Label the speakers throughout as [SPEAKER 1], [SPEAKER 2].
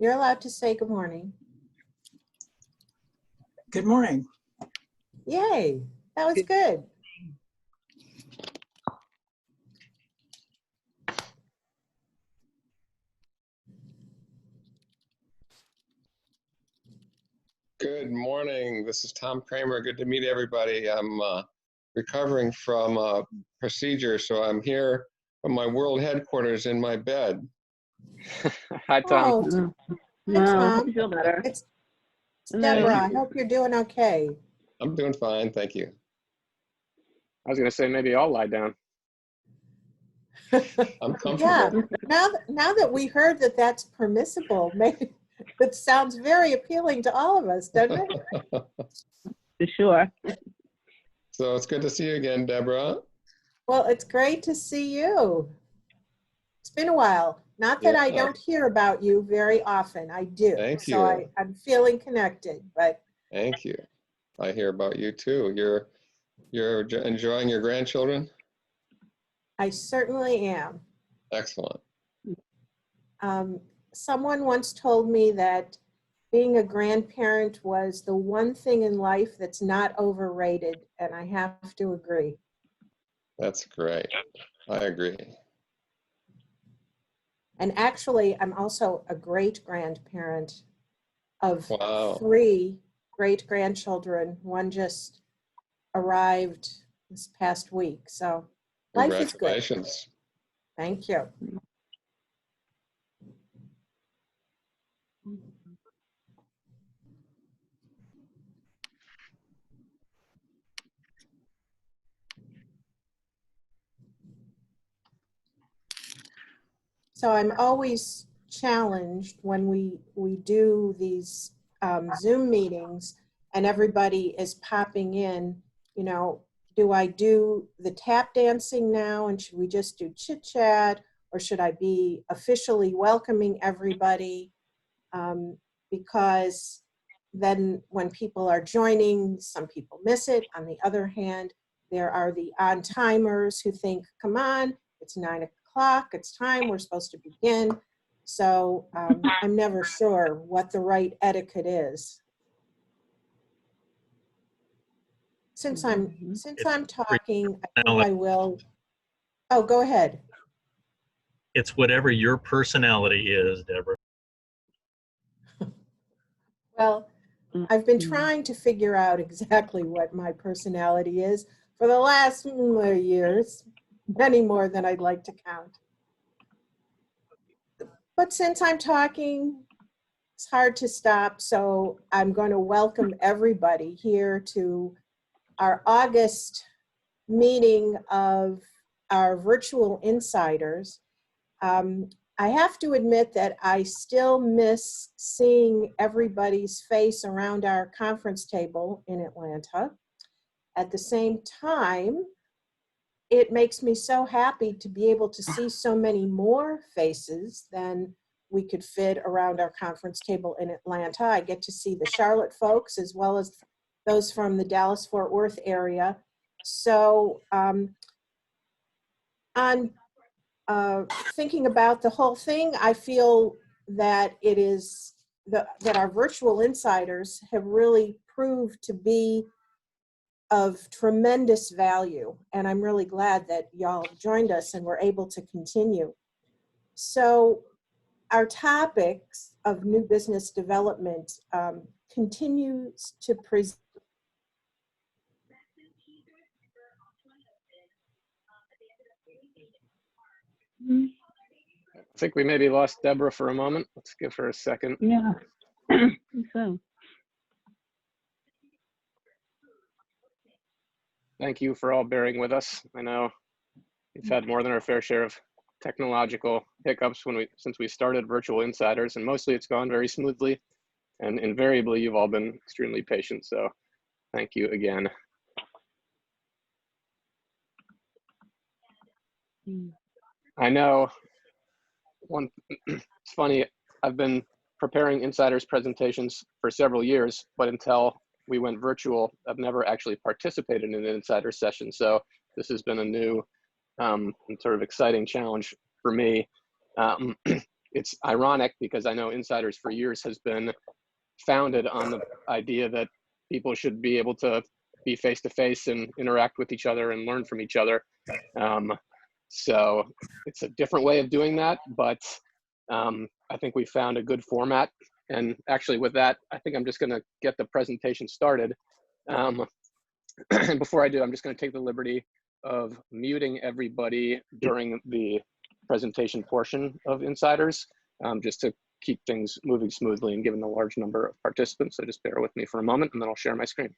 [SPEAKER 1] You're allowed to say good morning.
[SPEAKER 2] Good morning.
[SPEAKER 1] Yay, that was good.
[SPEAKER 3] Good morning. This is Tom Kramer. Good to meet everybody. I'm recovering from a procedure, so I'm here from my world headquarters in my bed.
[SPEAKER 4] Hi, Tom.
[SPEAKER 1] Oh,
[SPEAKER 5] No, I
[SPEAKER 1] Tom.
[SPEAKER 5] hope you feel better.
[SPEAKER 1] It's
[SPEAKER 5] No.
[SPEAKER 1] Deborah. I hope you're doing okay.
[SPEAKER 3] I'm doing fine, thank you.
[SPEAKER 4] I was going to say maybe I'll lie down.
[SPEAKER 3] I'm comfortable.
[SPEAKER 1] Yeah, now that we heard that that's permissible, maybe it sounds very appealing to all of us, doesn't it?
[SPEAKER 5] For sure.
[SPEAKER 3] So it's good to see you again, Deborah.
[SPEAKER 1] Well, it's great to see you. It's been a while. Not that I
[SPEAKER 3] Yeah.
[SPEAKER 1] don't hear about you very often. I do.
[SPEAKER 3] Thank
[SPEAKER 1] So
[SPEAKER 3] you.
[SPEAKER 1] I'm feeling connected, but
[SPEAKER 3] Thank you. I hear about you too. You're enjoying your grandchildren?
[SPEAKER 1] I certainly am.
[SPEAKER 3] Excellent.
[SPEAKER 1] Someone once told me that being a grandparent was the one thing in life that's not overrated, and I have to agree.
[SPEAKER 3] That's great. I agree.
[SPEAKER 1] And actually, I'm also a great-grandparent of
[SPEAKER 3] Wow.
[SPEAKER 1] 3 great-grandchildren. One just arrived this past week, so life is good.
[SPEAKER 3] Congratulations.
[SPEAKER 1] Thank you. So I'm always challenged when we do these Zoom meetings and everybody is popping in, you know, do I do the tap dancing now and should we just do chit chat, or should I be officially welcoming everybody? Because then when people are joining, some people miss it. On the other hand, there are the on-timers who think, come on, it's 9 o'clock, it's time, we're supposed to begin. So I'm never sure what the right etiquette is. Since I'm talking, I know I will. Oh, go ahead.
[SPEAKER 6] It's whatever your personality is, Deborah.
[SPEAKER 1] Well, I've been trying to figure out exactly what my personality is for the last years, many more than I'd like to count. But since I'm talking, it's hard to stop, so I'm going to welcome everybody here to our August meeting of our virtual insiders. I have to admit that I still miss seeing everybody's face around our conference table in Atlanta. At the same time, it makes me so happy to be able to see so many more faces than we could fit around our conference table in Atlanta. I get to see the Charlotte folks as well as those from the Dallas-Fort Worth area. So on thinking about the whole thing, I feel that it is that our virtual insiders have really proved to be of tremendous value, and I'm really glad that y'all joined us and we're able to continue. So our topics of new business development continues to present.
[SPEAKER 4] I think we maybe lost Deborah for a moment. Let's give her a second.
[SPEAKER 5] Yeah. I think so.
[SPEAKER 4] Thank you for all bearing with us. I know we've had more than our fair share of technological hiccups since we started Virtual Insiders, and mostly it's gone very smoothly, and invariably you've all been extremely patient, so thank you again. I know it's funny, I've been preparing insiders presentations for several years, but until we went virtual, I've never actually participated in an insider session. So this has been a new and sort of exciting challenge for me. it's ironic because I know Insiders for years has been founded on the idea that people should be able to be face-to-face and interact with each other and learn from each other. So it's a different way of doing that, but I think we found a good format. And actually with that, I think I'm just gonna get the presentation started. Before I do, I'm just gonna take the liberty of muting everybody during the presentation portion of Insiders, just to keep things moving smoothly and given the large number of participants. So just bear with me for a moment and then I'll share my screen.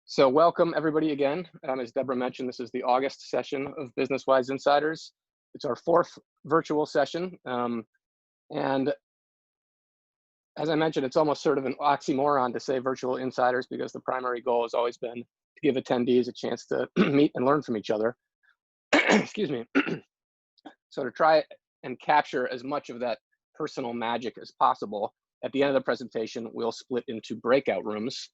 [SPEAKER 4] So welcome everybody again. As Deborah mentioned, this is the August session of BusinessWise Insiders. It's our 4th virtual session. And as I mentioned, it's almost sort of an oxymoron to say virtual insiders because the primary goal has always been to give attendees a chance to meet and learn from each other. Excuse me. So to try and capture as much of that personal magic as possible, at the end of the presentation, we'll split into breakout rooms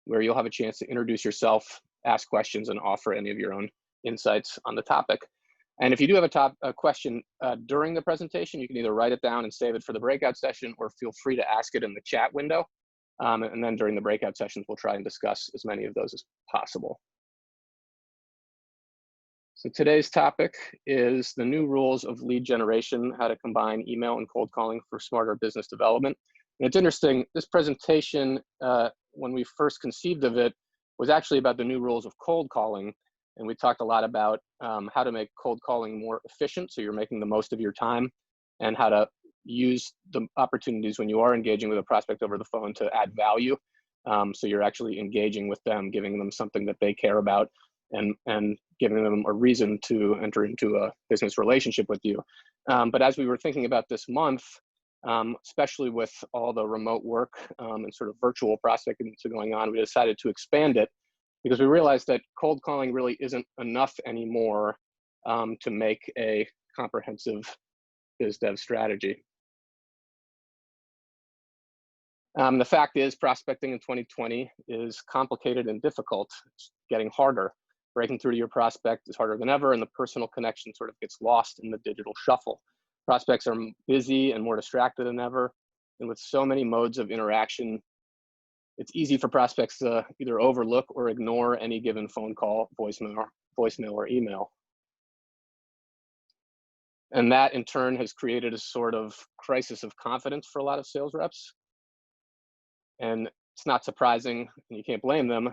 [SPEAKER 4] where you'll have a chance to introduce yourself, ask questions, and offer any of your own insights on the topic. And if you do have a question during the presentation, you can either write it down and save it for the breakout session, or feel free to ask it in the chat window. And then during the breakout sessions, we'll try and discuss as many of those as possible. So today's topic is the new rules of lead generation, how to combine email and cold calling for smarter business development. And it's interesting, this presentation, when we first conceived of it, was actually about the new rules of cold calling. And we talked a lot about how to make cold calling more efficient, so you're making the most of your time, and how to use the opportunities when you are engaging with a prospect over the phone to add value. So you're actually engaging with them, giving them something that they care about, and giving them a reason to enter into a business relationship with you. But as we were thinking about this month, especially with all the remote work and sort of virtual prospecting that's going on, we decided to expand it because we realized that cold calling really isn't enough anymore to make a comprehensive biz dev strategy. The fact is, prospecting in 2020 is complicated and difficult. It's getting harder. Breaking through to your prospect is harder than ever, and the personal connection sort of gets lost in the digital shuffle. Prospects are busy and more distracted than ever, and with so many modes of interaction, it's easy for prospects to either overlook or ignore any given phone call, voicemail, or email. And that in turn has created a sort of crisis of confidence for a lot of sales reps. And it's not surprising, and you can't blame them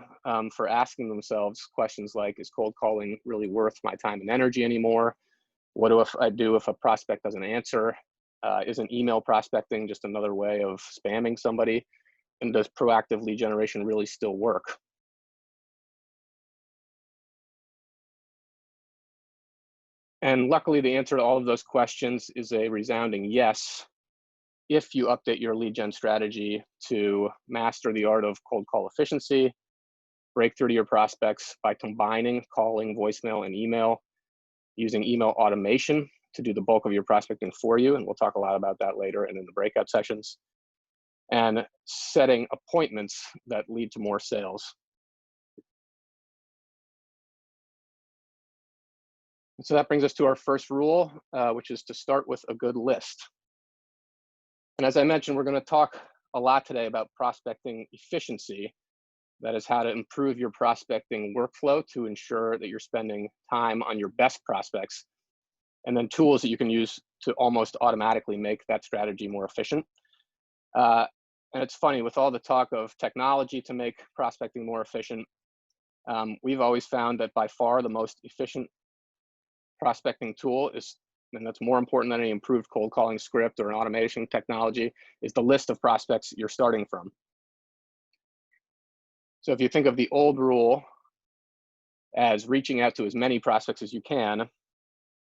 [SPEAKER 4] for asking themselves questions like, is cold calling really worth my time and energy anymore? What do I do if a prospect doesn't answer? Isn't email prospecting just another way of spamming somebody? And does proactive lead generation really still work? And luckily, the answer to all of those questions is a resounding yes, if you update your lead gen strategy to master the art of cold call efficiency, break through to your prospects by combining calling, voicemail, and email, using email automation to do the bulk of your prospecting for you, and we'll talk a lot about that later and in the breakout sessions, and setting appointments that lead to more sales. So that brings us to our first rule, which is to start with a good list. And as I mentioned, we're going to talk a lot today about prospecting efficiency. That is how to improve your prospecting workflow to ensure that you're spending time on your best prospects, and then tools that you can use to almost automatically make that strategy more efficient. And it's funny, with all the talk of technology to make prospecting more efficient, we've always found that by far the most efficient prospecting tool is, and that's more important than any improved cold calling script or an automation technology, is the list of prospects you're starting from. So if you think of the old rule as reaching out to as many prospects as you can,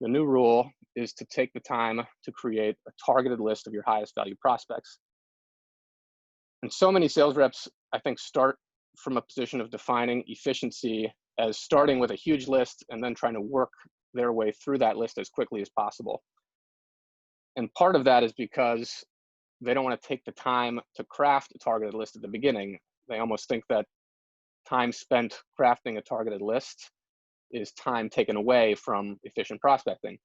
[SPEAKER 4] the new rule is to take the time to create a targeted list of your highest value prospects. And so many sales reps, I think, start from a position of defining efficiency as starting with a huge list and then trying to work their way through that list as quickly as possible. And part of that is because they don't want to take the time to craft a targeted list at the beginning. They almost think that time spent crafting a targeted list is time taken away from efficient prospecting.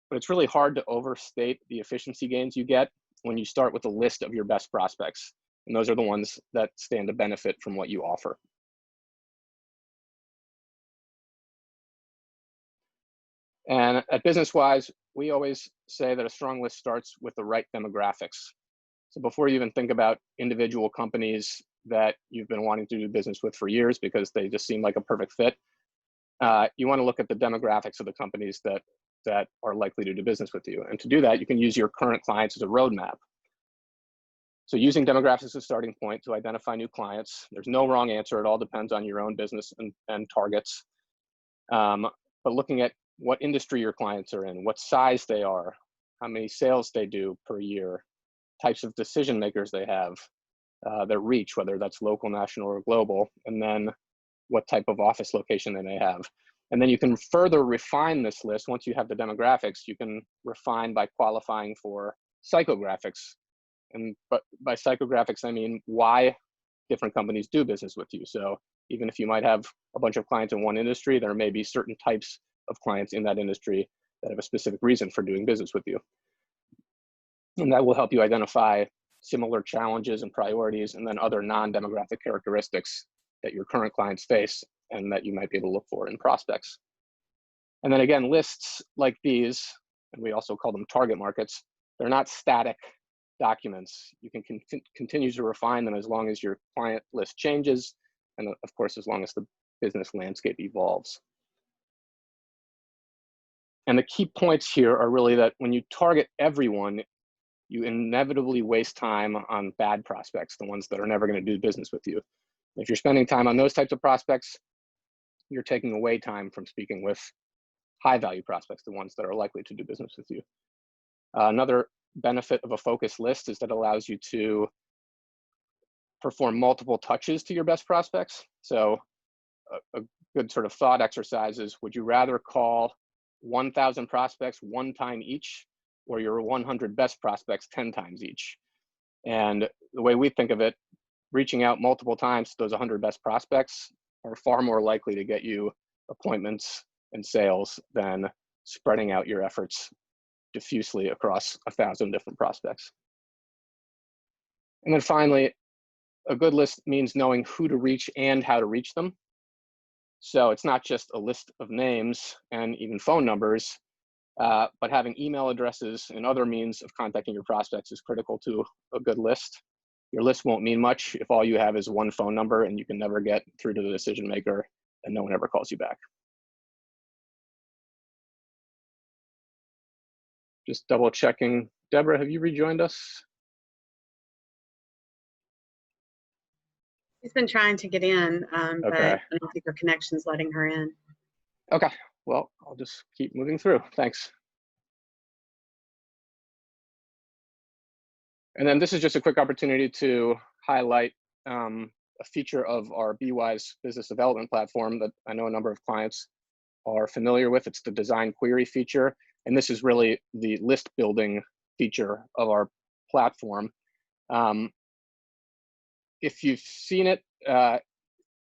[SPEAKER 4] But it's really hard to overstate the efficiency gains you get when you start with a list of your best prospects. And those are the ones that stand to benefit from what you offer. And at BusinessWise, we always say that a strong list starts with the right demographics. So before you even think about individual companies that you've been wanting to do business with for years because they just seem like a perfect fit, you want to look at the demographics of the companies that are likely to do business with you. And to do that, you can use your current clients as a roadmap. So using demographics as a starting point to identify new clients, there's no wrong answer. It all depends on your own business and targets. But looking at what industry your clients are in, what size they are, how many sales they do per year, types of decision makers they have, their reach, whether that's local, national, or global, and then what type of office location they may have. And then you can further refine this list. Once you have the demographics, you can refine by qualifying for psychographics. But by psychographics, I mean why different companies do business with you. So even if you might have a bunch of clients in one industry, there may be certain types of clients in that industry that have a specific reason for doing business with you. And that will help you identify similar challenges and priorities, and then other non-demographic characteristics that your current clients face and that you might be able to look for in prospects. And then again, lists like these, and we also call them target markets, they're not static documents. You can continue to refine them as long as your client list changes, and of course, as long as the business landscape evolves. And the key points here are really that when you target everyone, you inevitably waste time on bad prospects, the ones that are never going to do business with you. If you're spending time on those types of prospects, you're taking away time from speaking with high value prospects, the ones that are likely to do business with you. Another benefit of a focused list is that it allows you to perform multiple touches to your best prospects. So a good sort of thought exercise is, would you rather call 1,000 prospects one time each, or your 100 best prospects 10 times each? And the way we think of it, reaching out multiple times to those 100 best prospects are far more likely to get you appointments and sales than spreading out your efforts diffusely across 1,000 different prospects. And then finally, a good list means knowing who to reach and how to reach them. So it's not just a list of names and even phone numbers, but having email addresses and other means of contacting your prospects is critical to a good list. Your list won't mean much if all you have is one phone number and you can never get through to the decision maker and no one ever calls you back. Just double checking. Deborah, have you rejoined us?
[SPEAKER 2] She's been trying to get in, but
[SPEAKER 4] Okay.
[SPEAKER 2] I don't think her connection's letting her in.
[SPEAKER 4] Okay, well, I'll just keep moving through. Thanks. And then this is just a quick opportunity to highlight a feature of our EWIS business development platform that I know a number of clients are familiar with. It's the design query feature. And this is really the list building feature of our platform. If you've seen it,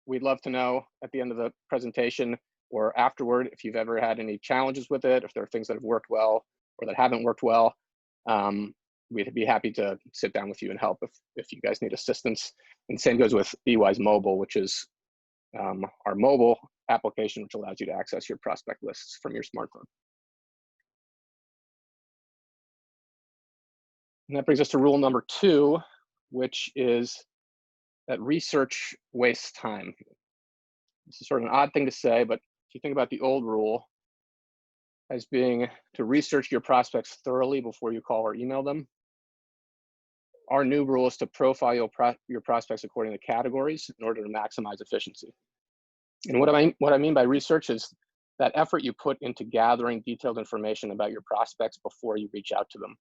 [SPEAKER 4] we'd love to know at the end of the presentation or afterward if you've ever had any challenges with it, if there are things that have worked well or that haven't worked well. We'd be happy to sit down with you and help if you guys need assistance. And same goes with EWIS Mobile, which is our mobile application, which allows you to access your prospect lists from your smartphone. And that brings us to rule number 2, which is that research wastes time. This is sort of an odd thing to say, but if you think about the old rule as being to research your prospects thoroughly before you call or email them, our new rule is to profile your prospects according to categories in order to maximize efficiency. And what I mean by research is that effort you put into gathering detailed information about your prospects before you reach out to them.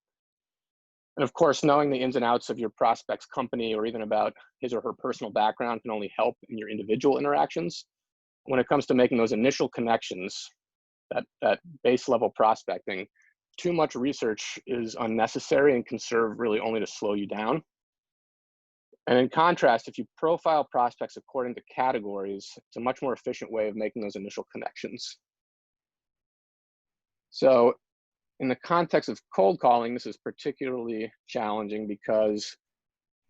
[SPEAKER 4] And of course, knowing the ins and outs of your prospect's company or even about his or her personal background can only help in your individual interactions. When it comes to making those initial connections, that base level prospecting, too much research is unnecessary and can serve really only to slow you down. And in contrast, if you profile prospects according to categories, it's a much more efficient way of making those initial connections. So in the context of cold calling, this is particularly challenging because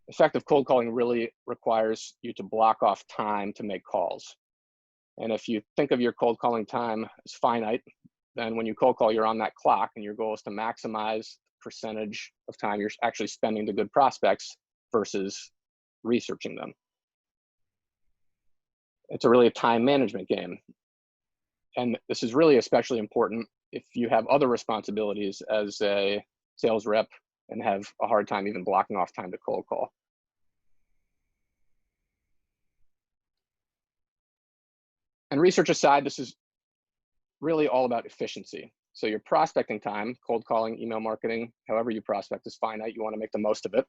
[SPEAKER 4] effective cold calling really requires you to block off time to make calls. And if you think of your cold calling time as finite, then when you cold call, you're on that clock, and your goal is to maximize the percentage of time you're actually spending to good prospects versus researching them. It's really a time management game. And this is really especially important if you have other responsibilities as a sales rep and have a hard time even blocking off time to cold call. And research aside, this is really all about efficiency. So your prospecting time, cold calling, email marketing, however you prospect is finite. You want to make the most of it.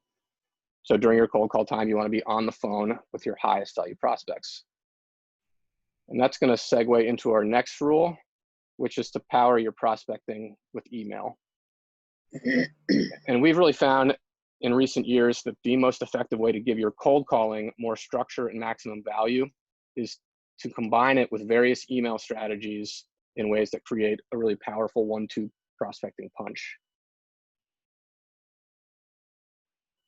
[SPEAKER 4] So during your cold call time, you want to be on the phone with your highest value prospects. And that's going to segue into our next rule, which is to power your prospecting with email. And we've really found in recent years that the most effective way to give your cold calling more structure and maximum value is to combine it with various email strategies in ways that create a really powerful 1-2 prospecting punch.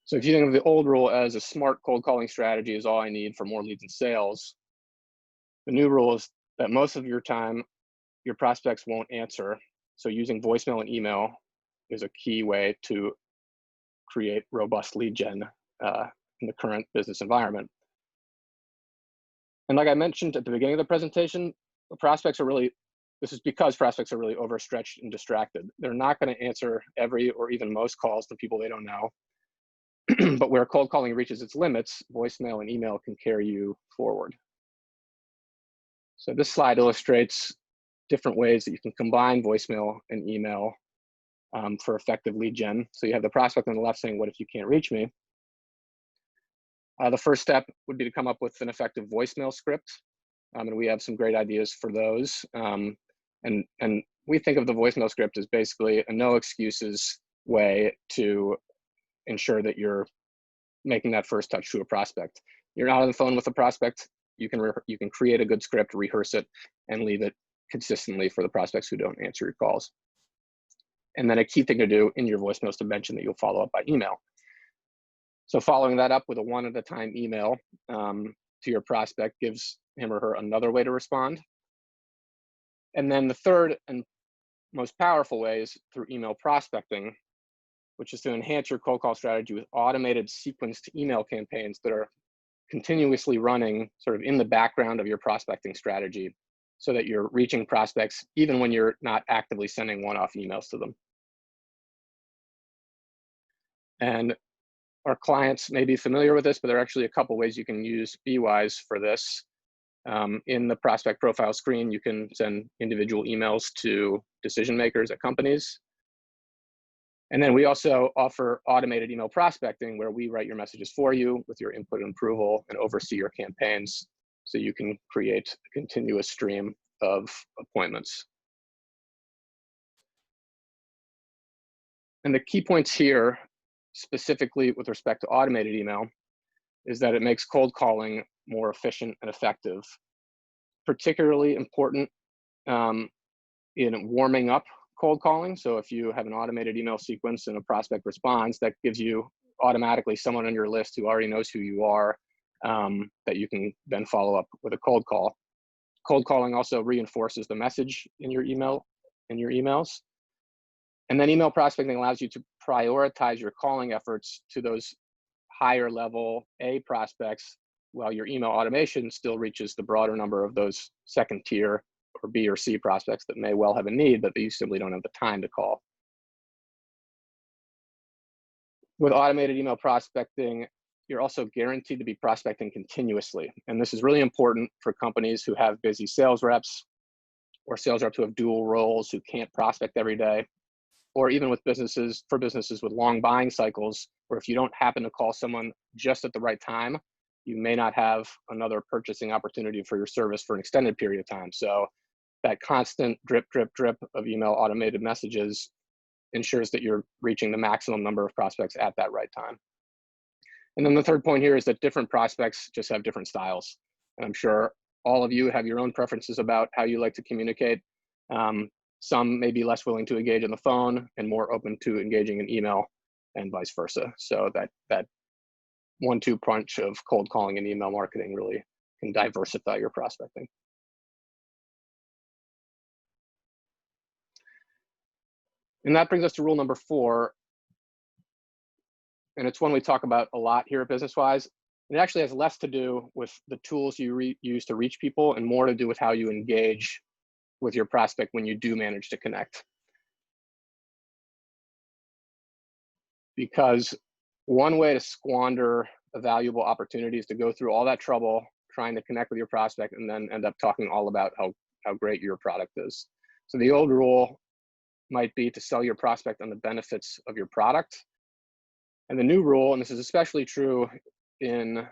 [SPEAKER 4] So if you think of the old rule as a smart cold calling strategy is all I need for more leads and sales, the new rule is that most of your time, your prospects won't answer. So using voicemail and email is a key way to create robust lead gen in the current business environment. And like I mentioned at the beginning of the presentation, prospects are really, this is because prospects are really overstretched and distracted. They're not going to answer every or even most calls to people they don't know. But where cold calling reaches its limits, voicemail and email can carry you forward. So this slide illustrates different ways that you can combine voicemail and email for effective lead gen. So you have the prospect on the left saying, what if you can't reach me? The first step would be to come up with an effective voicemail script. And we have some great ideas for those. And we think of the voicemail script as basically a no excuses way to ensure that you're making that first touch to a prospect. You're not on the phone with a prospect, you can create a good script, rehearse it, and leave it consistently for the prospects who don't answer your calls. And then a key thing to do in your voicemail is to mention that you'll follow up by email. So following that up with a one-at-a-time email to your prospect gives him or her another way to respond. And then the third and most powerful way is through email prospecting, which is to enhance your cold call strategy with automated sequenced email campaigns that are continuously running sort of in the background of your prospecting strategy so that you're reaching prospects even when you're not actively sending one-off emails to them. And our clients may be familiar with this, but there are actually a couple ways you can use EWIS for this. In the prospect profile screen, you can send individual emails to decision makers at companies. And then we also offer automated email prospecting where we write your messages for you with your input and approval and oversee your campaigns so you can create a continuous stream of appointments. And the key points here, specifically with respect to automated email, is that it makes cold calling more efficient and effective. Particularly important in warming up cold calling. So if you have an automated email sequence and a prospect responds, that gives you automatically someone on your list who already knows who you are that you can then follow up with a cold call. Cold calling also reinforces the message in your emails. And then email prospecting allows you to prioritize your calling efforts to those higher level A prospects while your email automation still reaches the broader number of those second tier or B or C prospects that may well have a need, but that you simply don't have the time to call. With automated email prospecting, you're also guaranteed to be prospecting continuously. And this is really important for companies who have busy sales reps or sales reps who have dual roles who can't prospect every day, or even with businesses with long buying cycles, where if you don't happen to call someone just at the right time, you may not have another purchasing opportunity for your service for an extended period of time. So that constant drip, drip, drip of email automated messages ensures that you're reaching the maximum number of prospects at that right time. And then the third point here is that different prospects just have different styles. And I'm sure all of you have your own preferences about how you like to communicate. Some may be less willing to engage on the phone and more open to engaging in email, and vice versa. So that 1-2 punch of cold calling and email marketing really can diversify your prospecting. And that brings us to rule number 4. And it's one we talk about a lot here at BusinessWise. It actually has less to do with the tools you use to reach people and more to do with how you engage with your prospect when you do manage to connect. Because one way to squander a valuable opportunity is to go through all that trouble trying to connect with your prospect and then end up talking all about how great your product is. So the old rule might be to sell your prospect on the benefits of your product. And the new rule, and this is especially true in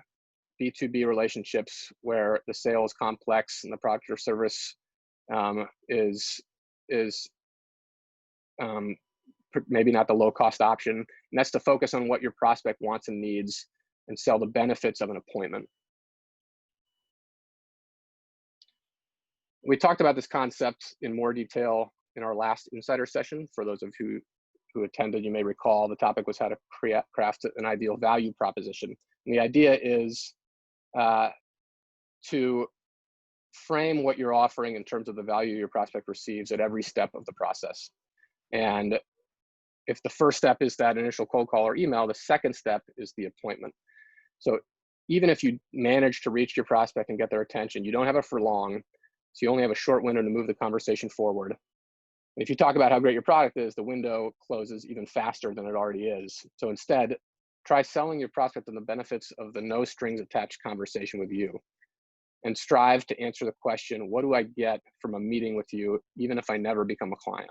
[SPEAKER 4] B2B relationships where the sale is complex and the product or service is maybe not the low-cost option, and that's to focus on what your prospect wants and needs and sell the benefits of an appointment. We talked about this concept in more detail in our last insider session. For those of you who attended, you may recall the topic was how to craft an ideal value proposition. And the idea is to frame what you're offering in terms of the value your prospect receives at every step of the process. And if the first step is that initial cold call or email, the second step is the appointment. So even if you manage to reach your prospect and get their attention, you don't have it for long. So you only have a short window to move the conversation forward. And if you talk about how great your product is, the window closes even faster than it already is. So instead, try selling your prospect on the benefits of the no strings attached conversation with you. And strive to answer the question, what do I get from a meeting with you, even if I never become a client?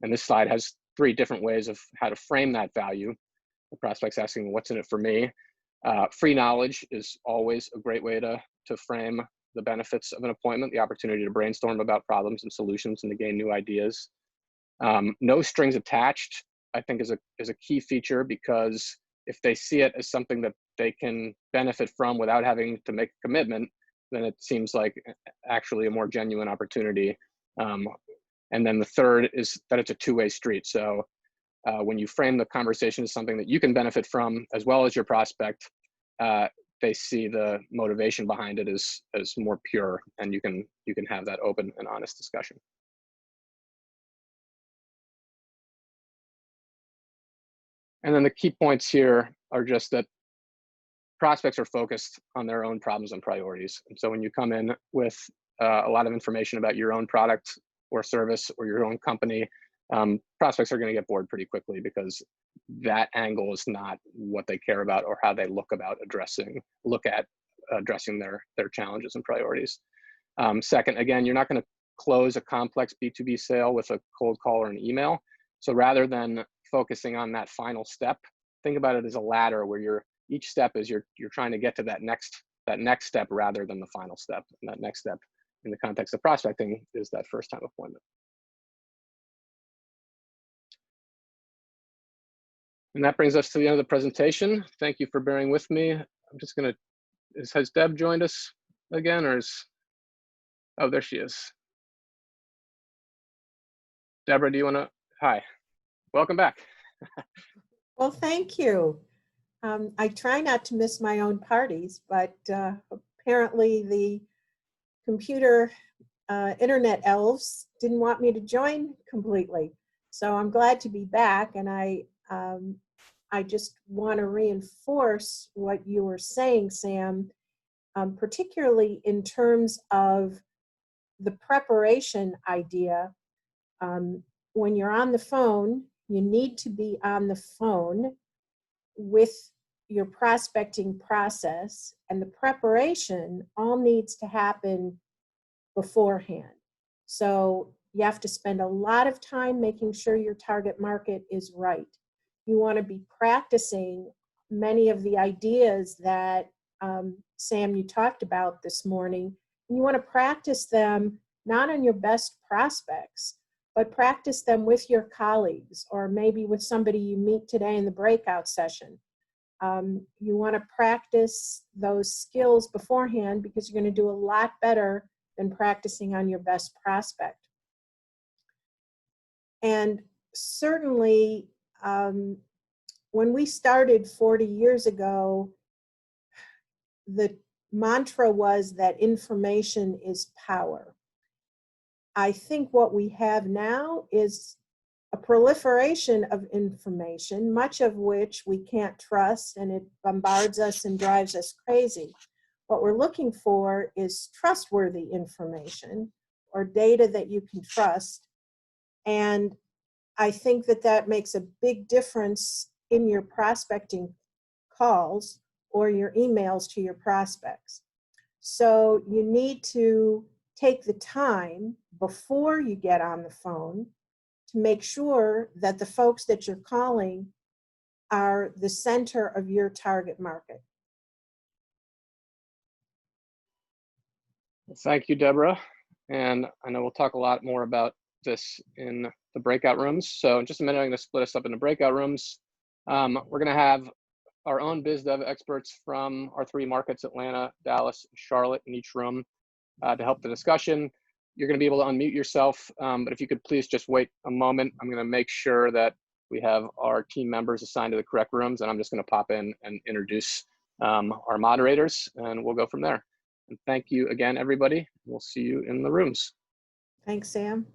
[SPEAKER 4] And this slide has 3 different ways of how to frame that value. The prospect's asking, what's in it for me? Free knowledge is always a great way to frame the benefits of an appointment, the opportunity to brainstorm about problems and solutions and to gain new ideas. No strings attached, I think, is a key feature, because if they see it as something that they can benefit from without having to make a commitment, then it seems like actually a more genuine opportunity. And then the third is that it's a two-way street. So when you frame the conversation as something that you can benefit from as well as your prospect, they see the motivation behind it as more pure, and you can have that open and honest discussion. And then the key points here are just that prospects are focused on their own problems and priorities. And so when you come in with a lot of information about your own product or service or your own company, prospects are going to get bored pretty quickly, because that angle is not what they care about or how they look at addressing their challenges and priorities. Second, again, you're not going to close a complex B2B sale with a cold call or an email. So rather than focusing on that final step, think about it as a ladder where each step is you're trying to get to that next step rather than the final step. And that next step in the context of prospecting is that first time appointment. And that brings us to the end of the presentation. Thank you for bearing with me. I'm just gonna, has Deb joined us again, or oh, there she is. Deborah, do you wanna, hi, welcome back.
[SPEAKER 1] Well, thank you. I try not to miss my own parties, but apparently the computer internet elves didn't want me to join completely. So I'm glad to be back, and I just want to reinforce what you were saying, Sam, particularly in terms of the preparation idea. When you're on the phone, you need to be on the phone with your prospecting process, and the preparation all needs to happen beforehand. So you have to spend a lot of time making sure your target market is right. You want to be practicing many of the ideas that Sam, you talked about this morning, and you want to practice them not on your best prospects, but practice them with your colleagues or maybe with somebody you meet today in the breakout session. You want to practice those skills beforehand because you're going to do a lot better than practicing on your best prospect. And certainly, when we started 40 years ago, the mantra was that information is power. I think what we have now is a proliferation of information, much of which we can't trust, and it bombards us and drives us crazy. What we're looking for is trustworthy information or data that you can trust. And I think that that makes a big difference in your prospecting calls or your emails to your prospects. So you need to take the time before you get on the phone to make sure that the folks that you're calling are the center of your target market.
[SPEAKER 4] Thank you, Deborah. And I know we'll talk a lot more about this in the breakout rooms. So in just a minute, I'm going to split us up into breakout rooms. We're going to have our own biz dev experts from our 3 markets, Atlanta, Dallas, Charlotte, in each room to help the discussion. You're going to be able to unmute yourself, but if you could please just wait a moment. I'm going to make sure that we have our team members assigned to the correct rooms, and I'm just going to pop in and introduce our moderators, and we'll go from there. And thank you again, everybody. We'll see you in the rooms.
[SPEAKER 1] Thanks, Sam.